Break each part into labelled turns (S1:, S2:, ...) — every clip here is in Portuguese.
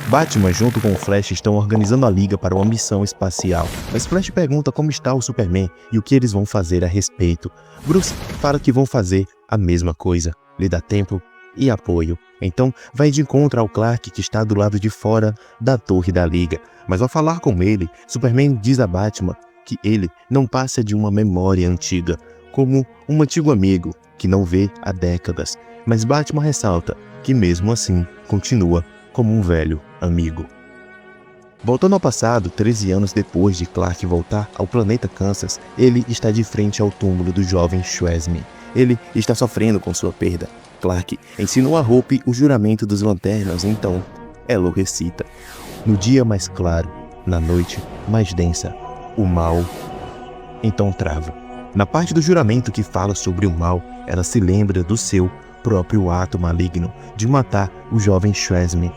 S1: Batman junto com o Flash estão organizando a Liga para uma missão espacial, mas Flash pergunta como está o Superman e o que eles vão fazer a respeito. Bruce fala que vão fazer a mesma coisa, lhe dá tempo e apoio. Então vai de encontro ao Clark, que está do lado de fora da torre da Liga, mas ao falar com ele, Superman diz a Batman que ele não passa de uma memória antiga, como um antigo amigo que não vê há décadas, mas Batman ressalta que mesmo assim continua como um velho amigo. Voltando ao passado, 13 anos depois de Clark voltar ao planeta Kansas, ele está de frente ao túmulo do jovem Schwesman. Ele está sofrendo com sua perda. Clark ensinou a Hope o juramento dos lanternas, então ela o recita. No dia mais claro, na noite mais densa, o mal então trava. Na parte do juramento que fala sobre o mal, ela se lembra do seu próprio ato maligno de matar o jovem Schwesman.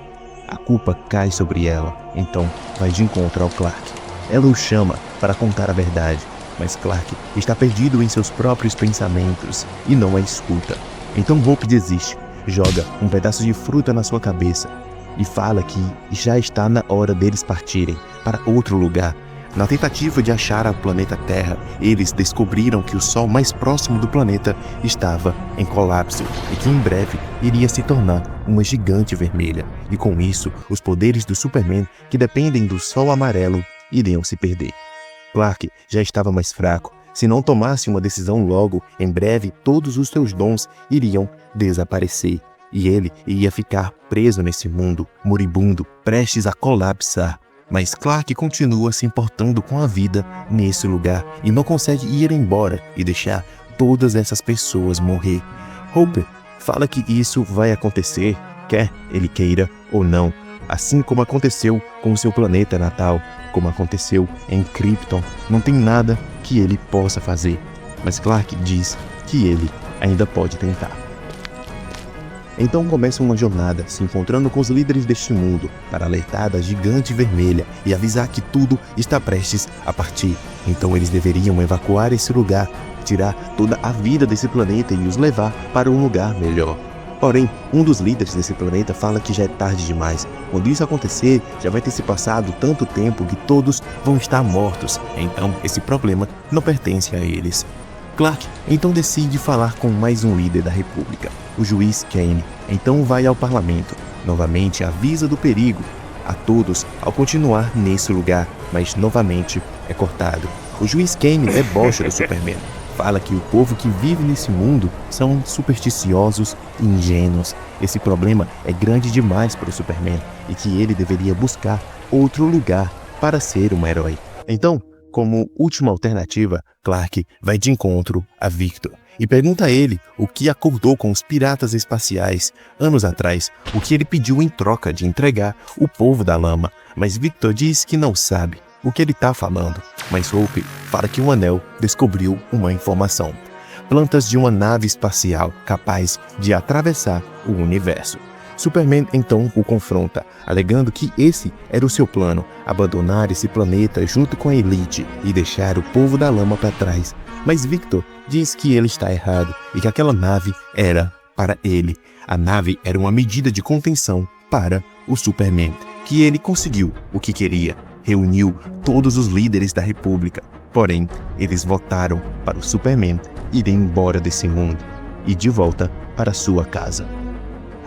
S1: A culpa cai sobre ela, então vai de encontro ao Clark. Ela o chama para contar a verdade, mas Clark está perdido em seus próprios pensamentos e não a escuta. Então Hope desiste, joga um pedaço de fruta na sua cabeça e fala que já está na hora deles partirem para outro lugar. Na tentativa de achar o planeta Terra, eles descobriram que o Sol mais próximo do planeta estava em colapso e que em breve iria se tornar uma gigante vermelha. E com isso, os poderes do Superman, que dependem do Sol amarelo, iriam se perder. Clark já estava mais fraco. Se não tomasse uma decisão logo, em breve todos os seus dons iriam desaparecer. E ele ia ficar preso nesse mundo, moribundo, prestes a colapsar. Mas Clark continua se importando com a vida nesse lugar e não consegue ir embora e deixar todas essas pessoas morrer. Hope fala que isso vai acontecer, quer ele queira ou não, assim como aconteceu com o seu planeta natal, como aconteceu em Krypton. Não tem nada que ele possa fazer, mas Clark diz que ele ainda pode tentar. Então começa uma jornada, se encontrando com os líderes deste mundo, para alertar da gigante vermelha e avisar que tudo está prestes a partir. Então eles deveriam evacuar esse lugar, tirar toda a vida desse planeta e os levar para um lugar melhor. Porém, um dos líderes desse planeta fala que já é tarde demais. Quando isso acontecer, já vai ter se passado tanto tempo que todos vão estar mortos. Então esse problema não pertence a eles. Clark então decide falar com mais um líder da República, o juiz Kane. Então vai ao parlamento. Novamente avisa do perigo a todos ao continuar nesse lugar, mas novamente é cortado. O juiz Kane debocha do Superman. Fala que o povo que vive nesse mundo são supersticiosos e ingênuos. Esse problema é grande demais para o Superman e que ele deveria buscar outro lugar para ser um herói. Então, como última alternativa, Clark vai de encontro a Victor e pergunta a ele o que acordou com os piratas espaciais anos atrás, o que ele pediu em troca de entregar o povo da lama. Mas Victor diz que não sabe o que ele está falando. Mas Hope fala que o anel descobriu uma informação: plantas de uma nave espacial capaz de atravessar o universo. Superman então o confronta, alegando que esse era o seu plano, abandonar esse planeta junto com a elite e deixar o povo da lama para trás. Mas Victor diz que ele está errado e que aquela nave era para ele. A nave era uma medida de contenção para o Superman, que ele conseguiu o que queria, reuniu todos os líderes da República. Porém, eles votaram para o Superman ir embora desse mundo e de volta para sua casa.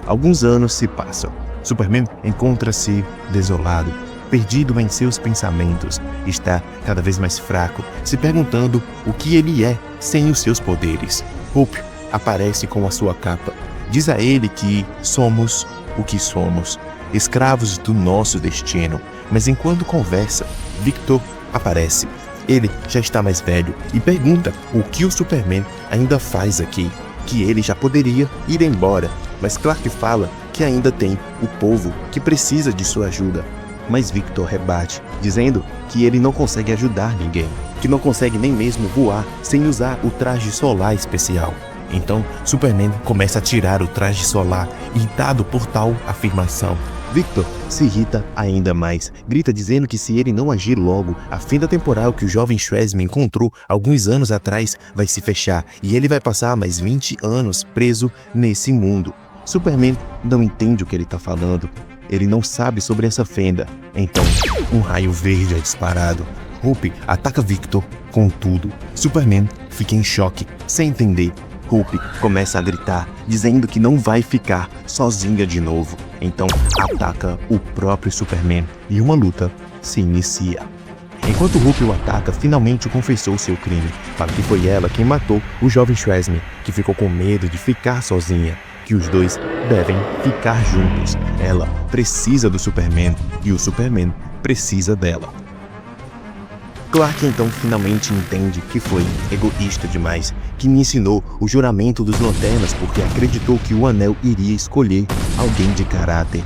S1: Alguns anos se passam. Superman encontra-se desolado, perdido em seus pensamentos. Está cada vez mais fraco, se perguntando o que ele é sem os seus poderes. Hope aparece com a sua capa. Diz a ele que somos o que somos, escravos do nosso destino. Mas enquanto conversa, Victor aparece. Ele já está mais velho e pergunta o que o Superman ainda faz aqui, que ele já poderia ir embora. Mas Clark fala que ainda tem o povo que precisa de sua ajuda. Mas Victor rebate, dizendo que ele não consegue ajudar ninguém, que não consegue nem mesmo voar sem usar o traje solar especial. Então Superman começa a tirar o traje solar, irritado por tal afirmação. Victor se irrita ainda mais, grita dizendo que se ele não agir logo, a fenda temporal que o jovem Schwesman encontrou alguns anos atrás vai se fechar e ele vai passar mais 20 anos preso nesse mundo. Superman não entende o que ele está falando. ele não sabe sobre essa fenda. Então, um raio verde é disparado. Hope ataca Victor com tudo. Superman fica em choque, sem entender. Hope começa a gritar, dizendo que não vai ficar sozinha de novo. Então, ataca o próprio Superman e uma luta se inicia. Enquanto Hope o ataca, finalmente confessou seu crime. Fala que foi ela quem matou o jovem Shazam, que ficou com medo de ficar sozinha, que os dois devem ficar juntos. Ela precisa do Superman e o Superman precisa dela. Clark então finalmente entende que foi egoísta demais, que me ensinou o juramento dos Lanternas porque acreditou que o Anel iria escolher alguém de caráter.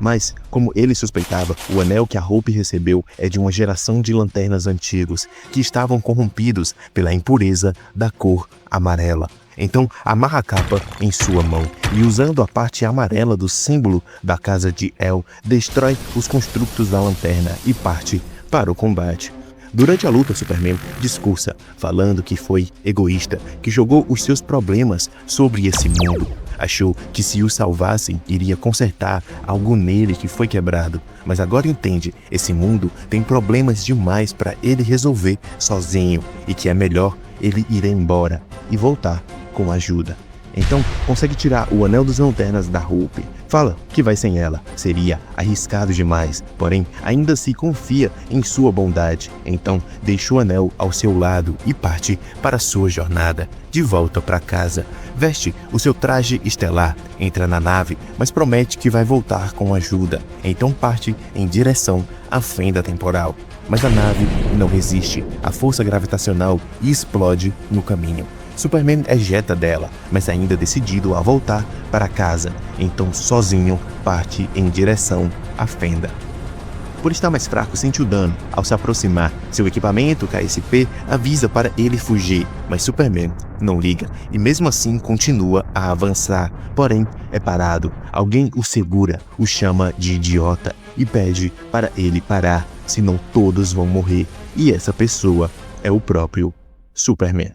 S1: Mas, como ele suspeitava, o anel que a Hope recebeu é de uma geração de lanternas antigos, que estavam corrompidos pela impureza da cor amarela. Então, amarra a capa em sua mão e, usando a parte amarela do símbolo da casa de El, destrói os construtos da lanterna e parte para o combate. Durante a luta, Superman discursa, falando que foi egoísta, que jogou os seus problemas sobre esse mundo. Achou que se o salvassem, iria consertar algo nele que foi quebrado. Mas agora entende, esse mundo tem problemas demais para ele resolver sozinho e que é melhor ele ir embora e voltar com ajuda. Então, consegue tirar o Anel dos Lanternas da Hope. Fala que vai sem ela, seria arriscado demais, porém ainda se confia em sua bondade. Então, deixa o anel ao seu lado e parte para sua jornada, de volta para casa. Veste o seu traje estelar, entra na nave, mas promete que vai voltar com ajuda. Então parte em direção à fenda temporal. Mas a nave não resiste à força gravitacional e explode no caminho. Superman ejeta dela, mas ainda decidido a voltar para casa, então sozinho parte em direção à fenda. Por estar mais fraco, sente o dano ao se aproximar. Seu equipamento KSP avisa para ele fugir, mas Superman não liga e mesmo assim continua a avançar. Porém, é parado. Alguém o segura, o chama de idiota e pede para ele parar, senão todos vão morrer. E essa pessoa é o próprio Superman.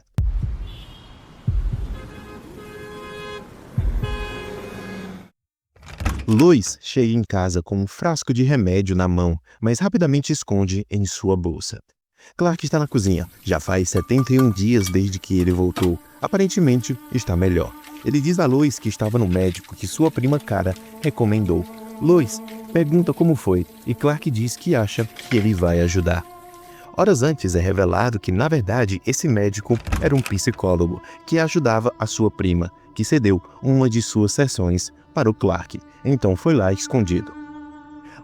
S1: Lois chega em casa com um frasco de remédio na mão, mas rapidamente esconde em sua bolsa. Clark está na cozinha. Já faz 71 dias desde que ele voltou. Aparentemente está melhor. Ele diz a Lois que estava no médico que sua prima Kara recomendou. Lois pergunta como foi e Clark diz que acha que ele vai ajudar. Horas antes é revelado que, na verdade, esse médico era um psicólogo que ajudava a sua prima, que cedeu uma de suas sessões para o Clark, então foi lá escondido.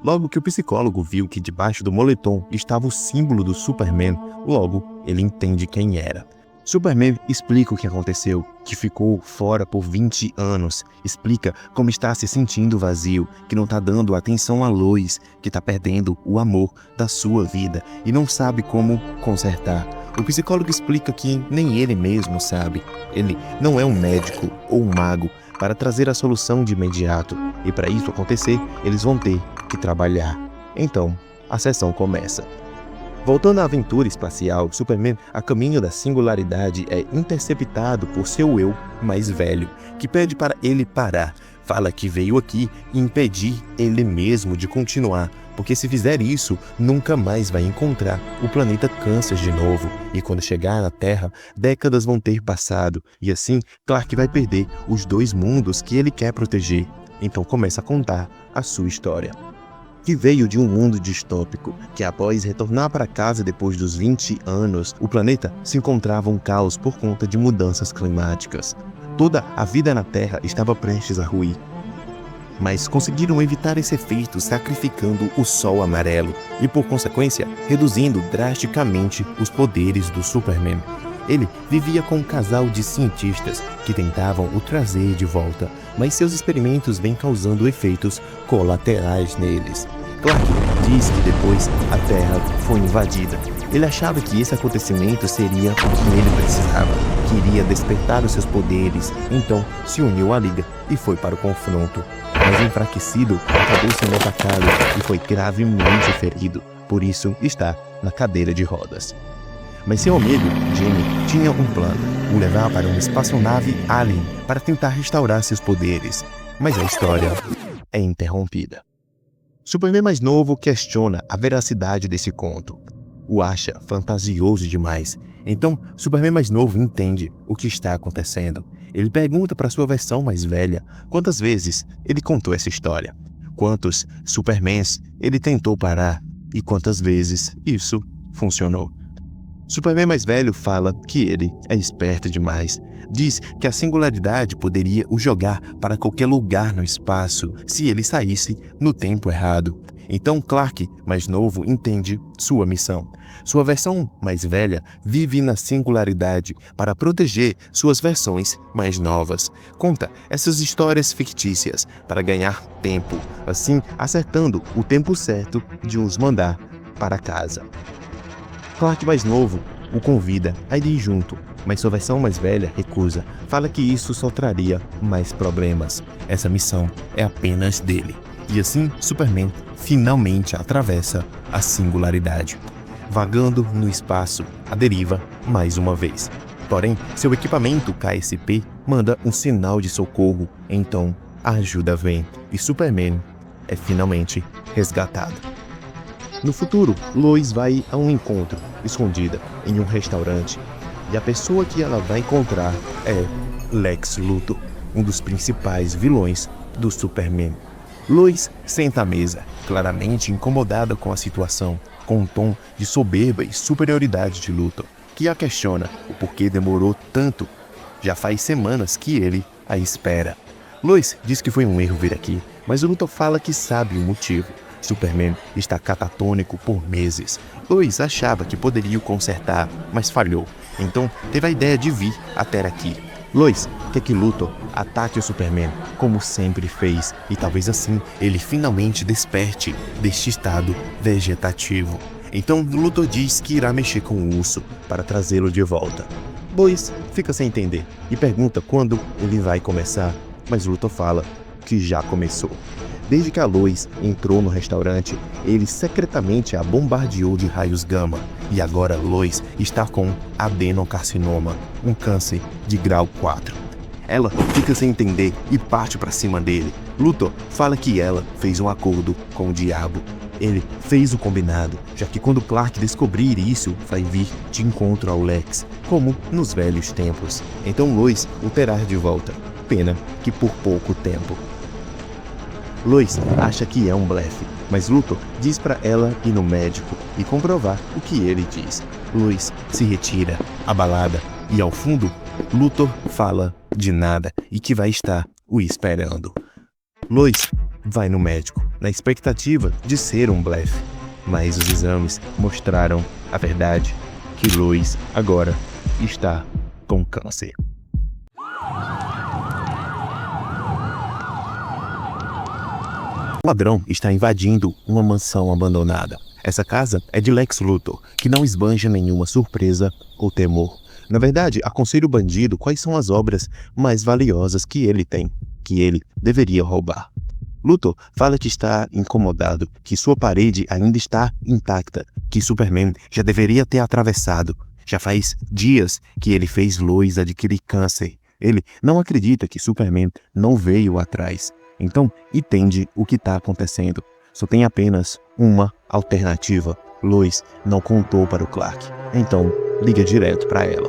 S1: Logo que o psicólogo viu que debaixo do moletom estava o símbolo do Superman, logo ele entende quem era. Superman explica o que aconteceu, que ficou fora por 20 anos, explica como está se sentindo vazio, que não está dando atenção a Lois, que está perdendo o amor da sua vida e não sabe como consertar. O psicólogo explica que nem ele mesmo sabe. Ele não é um médico ou um mago para trazer a solução de imediato, e para isso acontecer, eles vão ter que trabalhar. Então, a sessão começa. Voltando à aventura espacial, Superman, a caminho da singularidade, é interceptado por seu eu mais velho, que pede para ele parar. Fala que veio aqui impedir ele mesmo de continuar, porque se fizer isso, nunca mais vai encontrar o planeta Câncer de novo. E quando chegar na Terra, décadas vão ter passado, e assim Clark vai perder os dois mundos que ele quer proteger. Então começa a contar a sua história. Que veio de um mundo distópico, que após retornar para casa depois dos 20 anos, o planeta se encontrava um caos por conta de mudanças climáticas. Toda a vida na Terra estava prestes a ruir. Mas conseguiram evitar esse efeito sacrificando o Sol amarelo e, por consequência, reduzindo drasticamente os poderes do Superman. Ele vivia com um casal de cientistas que tentavam o trazer de volta, mas seus experimentos vêm causando efeitos colaterais neles. Clark diz que depois a Terra foi invadida. Ele achava que esse acontecimento seria o que ele precisava, que iria despertar os seus poderes, então se uniu à Liga e foi para o confronto. Mas enfraquecido, acabou sendo atacado e foi gravemente ferido, por isso está na cadeira de rodas. Mas seu amigo, Jimmy, tinha um plano, o levar para uma espaçonave alien para tentar restaurar seus poderes. Mas a história é interrompida. Superman mais novo questiona a veracidade desse conto. O acha fantasioso demais. Então, Superman mais novo entende o que está acontecendo. Ele pergunta para sua versão mais velha quantas vezes ele contou essa história. Quantos Supermans ele tentou parar e quantas vezes isso funcionou. Superman mais velho fala que ele é esperto demais. Diz que a singularidade poderia o jogar para qualquer lugar no espaço se ele saísse no tempo errado. Então Clark, mais novo, entende sua missão. Sua versão mais velha vive na singularidade para proteger suas versões mais novas. Conta essas histórias fictícias para ganhar tempo, assim acertando o tempo certo de os mandar para casa. Clark mais novo o convida a ir junto, mas sua versão mais velha recusa. Fala que isso só traria mais problemas. Essa missão é apenas dele. E assim, Superman finalmente atravessa a singularidade, vagando no espaço, à deriva mais uma vez. Porém, seu equipamento KSP manda um sinal de socorro, então a ajuda vem e Superman é finalmente resgatado. No futuro, Lois vai a um encontro, escondida, em um restaurante. E a pessoa que ela vai encontrar é Lex Luthor, um dos principais vilões do Superman. Lois senta à mesa, claramente incomodada com a situação, com um tom de soberba e superioridade de Luthor, que a questiona o porquê demorou tanto. Já faz semanas que ele a espera. Lois diz que foi um erro vir aqui, mas o Luthor fala que sabe o motivo. Superman está catatônico por meses. Lois achava que poderia o consertar, mas falhou. Então teve a ideia de vir até aqui. Lois quer que Luthor ataque o Superman, como sempre fez, e talvez assim ele finalmente desperte deste estado vegetativo. Então Luthor diz que irá mexer com o urso para trazê-lo de volta. Lois fica sem entender e pergunta quando ele vai começar, mas Luthor fala que já começou. Desde que a Lois entrou no restaurante, ele secretamente a bombardeou de raios gama. E agora Lois está com adenocarcinoma, um câncer de grau 4. Ela fica sem entender e parte para cima dele. Luthor fala que ela fez um acordo com o diabo. Ele fez o combinado, já que quando Clark descobrir isso, vai vir de encontro ao Lex, como nos velhos tempos. Então Lois o terá de volta. Pena que por pouco tempo. Lois acha que é um blefe, mas Luthor diz para ela ir no médico e comprovar o que ele diz. Lois se retira, abalada, e ao fundo, Luthor fala de nada e que vai estar o esperando. Lois vai no médico, na expectativa de ser um blefe, mas os exames mostraram a verdade, que Lois agora está com câncer. O ladrão está invadindo uma mansão abandonada. Essa casa é de Lex Luthor, que não esbanja nenhuma surpresa ou temor. Na verdade, aconselha o bandido quais são as obras mais valiosas que ele tem, que ele deveria roubar. Luthor fala que está incomodado, que sua parede ainda está intacta, que Superman já deveria ter atravessado. Já faz dias que ele fez Lois adquirir câncer. Ele não acredita que Superman não veio atrás. Então, entende o que está acontecendo. Só tem apenas uma alternativa. Lois não contou para o Clark. Então, liga direto para ela.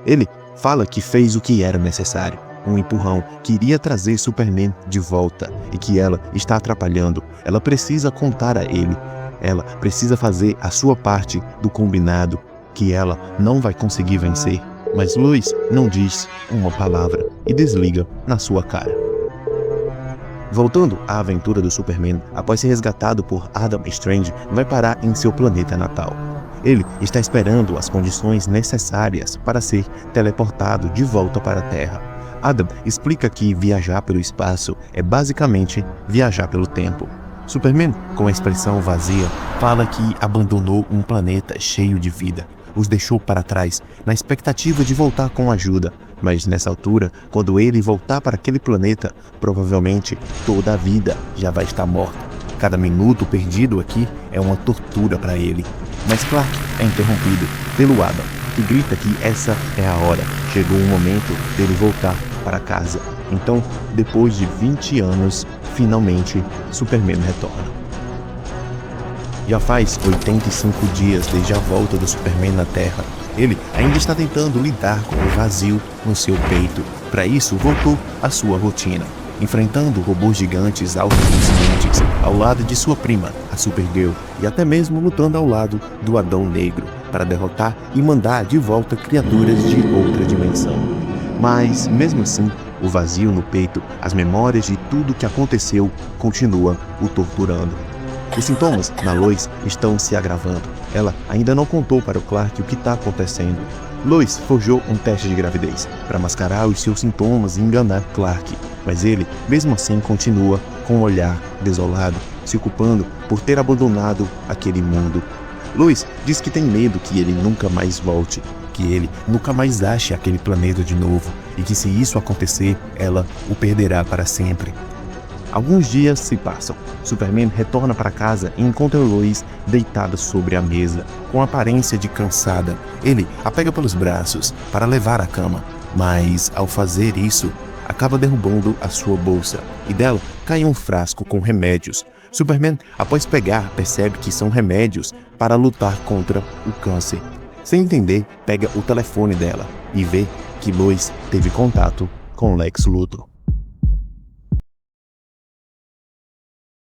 S1: Ele fala que fez o que era necessário. Um empurrão que iria trazer Superman de volta e que ela está atrapalhando. Ela precisa contar a ele. Ela precisa fazer a sua parte do combinado, que ela não vai conseguir vencer. Mas Lois não diz uma palavra e desliga na sua cara. Voltando à aventura do Superman, após ser resgatado por Adam Strange, vai parar em seu planeta natal. Ele está esperando as condições necessárias para ser teleportado de volta para a Terra. Adam explica que viajar pelo espaço é basicamente viajar pelo tempo. Superman, com a expressão vazia, fala que abandonou um planeta cheio de vida. Os deixou para trás, na expectativa de voltar com ajuda. Mas nessa altura, quando ele voltar para aquele planeta, provavelmente toda a vida já vai estar morta. Cada minuto perdido aqui é uma tortura para ele. Mas Clark é interrompido pelo Adam, que grita que essa é a hora. Chegou o momento dele voltar para casa. Então, depois de 20 anos, finalmente, Superman retorna. Já faz 85 dias desde a volta do Superman na Terra. Ele ainda está tentando lidar com o vazio no seu peito. Para isso, voltou à sua rotina, enfrentando robôs gigantes autoconscientes ao lado de sua prima, a Supergirl, e até mesmo lutando ao lado do Adão Negro para derrotar e mandar de volta criaturas de outra dimensão. Mas, mesmo assim, o vazio no peito, as memórias de tudo que aconteceu, continua o torturando. Os sintomas na Lois estão se agravando. Ela ainda não contou para o Clark o que está acontecendo. Lois forjou um teste de gravidez para mascarar os seus sintomas e enganar Clark, mas ele, mesmo assim, continua com um olhar desolado, se culpando por ter abandonado aquele mundo. Lois diz que tem medo que ele nunca mais volte, que ele nunca mais ache aquele planeta de novo e que se isso acontecer, ela o perderá para sempre. Alguns dias se passam. Superman retorna para casa e encontra Lois deitada sobre a mesa, com aparência de cansada. Ele a pega pelos braços para levar à cama, mas ao fazer isso, acaba derrubando a sua bolsa e dela cai um frasco com remédios. Superman, após pegar, percebe que são remédios para lutar contra o câncer. Sem entender, pega o telefone dela e vê que Lois teve contato com Lex Luthor.